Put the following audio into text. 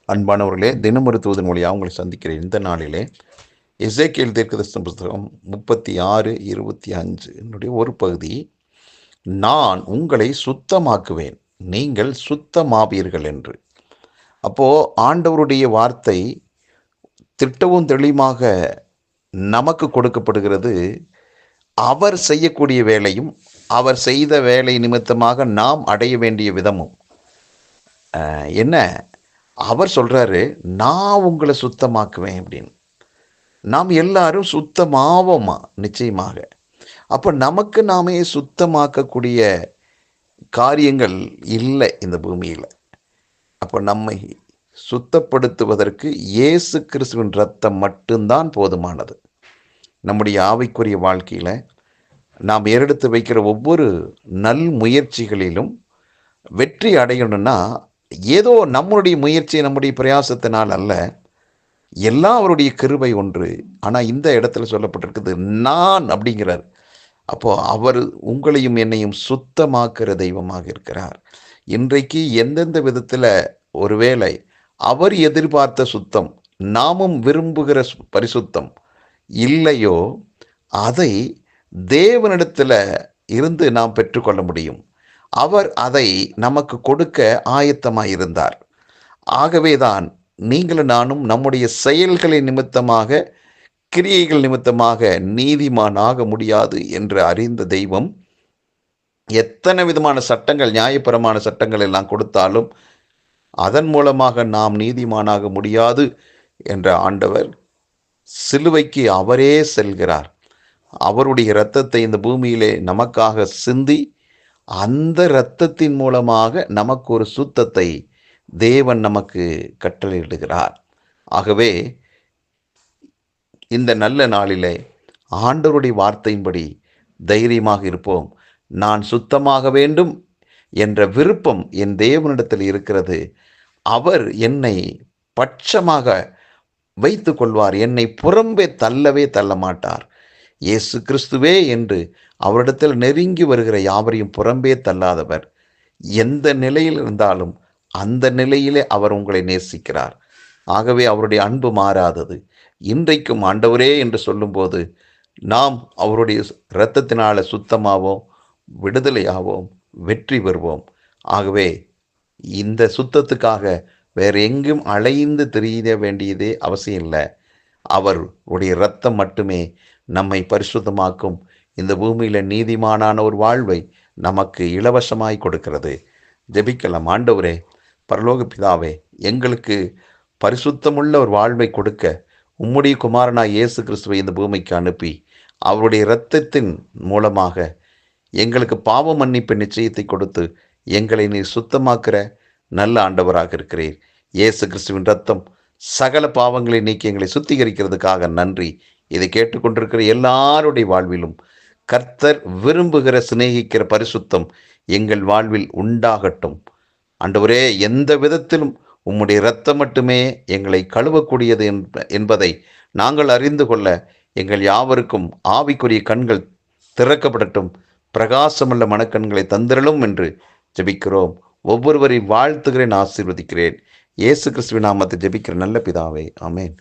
அன்பானவர்களே, தினமொரு தூதன் மொழியாக உங்களை சந்திக்கிறேன். இந்த நாளிலே எசேக்கியேல் தீர்க்கதரிசன புஸ்தகம் 36:25 என்னுடைய ஒரு பகுதி. நான் உங்களை சுத்தமாக்குவேன், நீங்கள் சுத்தமாவீர்கள் என்று. அப்போ ஆண்டவருடைய வார்த்தை திட்டவும் தெளிவாக நமக்கு கொடுக்கப்படுகிறது. அவர் செய்யக்கூடிய வேலையும் அவர் செய்த வேலை நிமித்தமாக நாம் அடைய வேண்டிய விதமும் என்ன. அவர் சொல்றாரு, நான் உங்களை சுத்தமாக்குவேன் அப்படின்னு. நாம் எல்லாரும் சுத்தமாவோமா? நிச்சயமாக. அப்போ நமக்கு நாமே சுத்தமாக்கக்கூடிய காரியங்கள் இல்லை இந்த பூமியில். அப்போ நம்மை சுத்தப்படுத்துவதற்கு இயேசு கிறிஸ்துவின் இரத்தம் மட்டும்தான் போதுமானது. நம்முடைய ஆவிக்குரிய வாழ்க்கையில் நாம் ஏறெடுத்து வைக்கிற ஒவ்வொரு நல் முயற்சிகளிலும் வெற்றி அடையணும்னா ஏதோ நம்முடைய முயற்சி, நம்முடைய பிரயாசத்தினால் அல்ல, எல்லாம் அவருடைய கிருபை ஒன்று. ஆனால் இந்த இடத்துல சொல்லப்பட்டிருக்குது நான் அப்படிங்கிறார். அப்போ அவர் உங்களையும் என்னையும் சுத்தமாக்குற தெய்வமாக இருக்கிறார். இன்றைக்கு எந்தெந்த விதத்தில் ஒருவேளை அவர் எதிர்பார்த்த சுத்தம், நாமும் விரும்புகிற பரிசுத்தம் இல்லையோ, அதை தேவனிடத்தில் இருந்து நாம் பெற்றுக்கொள்ள முடியும். அவர் அதை நமக்கு கொடுக்க ஆயத்தமாயிருந்தார். ஆகவேதான் நீங்களும் நானும் நம்முடைய செயல்களின் நிமித்தமாக, கிரியைகள் நிமித்தமாக நீதிமான் ஆக முடியாது என்று அறிந்த தெய்வம் எத்தனை விதமான சட்டங்கள், நியாயபரமான சட்டங்கள் எல்லாம் கொடுத்தாலும் அதன் மூலமாக நாம் நீதிமானாக முடியாது என்ற ஆண்டவர் சிலுவைக்கு அவரே செல்கிறார். அவருடைய இரத்தத்தை இந்த பூமியிலே நமக்காக சிந்தி அந்த இரத்தத்தின் மூலமாக நமக்கு ஒரு சுத்தத்தை தேவன் நமக்கு கட்டளையிடுகிறார். ஆகவே இந்த நல்ல நாளிலே ஆண்டவருடைய வார்த்தையின்படி தைரியமாக இருப்போம். நான் சுத்தமாக வேண்டும் என்ற விருப்பம் என் தேவனிடத்தில் இருக்கிறது. அவர் என்னை பட்சமாக வைத்து கொள்வார், என்னை புறம்பே தள்ளவே தள்ள மாட்டார். இயேசு கிறிஸ்துவே என்று அவரிடத்தில் நெருங்கி வருகிற யாவரையும் புறம்பே தள்ளாதவர். எந்த நிலையில் இருந்தாலும் அந்த நிலையிலே அவர் உங்களை நேசிக்கிறார். ஆகவே அவருடைய அன்பு மாறாதது. இன்றைக்கும் ஆண்டவரே என்று சொல்லும்போது நாம் அவருடைய இரத்தத்தினால சுத்தமாவோம், விடுதலையாவோம், வெற்றி பெறுவோம். ஆகவே இந்த சுத்தத்துக்காக வேற எங்கும் அலைந்து தெரிய வேண்டியதே அவசியம் இல்லை. அவருடைய இரத்தம் மட்டுமே நம்மை பரிசுத்தமாக்கும். இந்த பூமியில் நீதிமானான ஒரு வாழ்வை நமக்கு இலவசமாய் கொடுக்கிறது. ஜெபிக்கலாம். ஆண்டவரே, பரலோக பிதாவே, எங்களுக்கு பரிசுத்தமுள்ள ஒரு வாழ்வை கொடுக்க உம்முடைய குமாரனாய் இயேசு கிறிஸ்துவை இந்த பூமிக்கு அனுப்பி அவருடைய இரத்தத்தின் மூலமாக எங்களுக்கு பாவ மன்னிப்பு நிச்சயத்தை கொடுத்து எங்களை நீர் சுத்தமாக்குற நல்ல ஆண்டவராக இருக்கிறீர். இயேசு கிறிஸ்துவின் இரத்தம் சகல பாவங்களை நீக்கி எங்களை சுத்திகரிக்கிறதுக்காக நன்றி. இதை கேட்டுக்கொண்டிருக்கிற எல்லாருடைய வாழ்விலும் கர்த்தர் விரும்புகிற, சிநேகிக்கிற பரிசுத்தம் எங்கள் வாழ்வில் உண்டாகட்டும். ஆண்டவரே, எந்த விதத்திலும் உம்முடைய இரத்தம் மட்டுமே எங்களை கழுவக்கூடியது என்பதை நாங்கள் அறிந்து கொள்ள எங்கள் யாவருக்கும் ஆவிக்குரிய கண்கள் திறக்கப்படட்டும். பிரகாசமுள்ள மனக்கண்களை தந்திரலும் என்று ஜெபிக்கிறோம். ஒவ்வொருவரை வாழ்த்துகிறேன், ஆசீர்வதிக்கிறேன். இயேசு கிறிஸ்துவின் நாமத்தை ஜெபிக்கிற நல்ல பிதாவே, ஆமென்.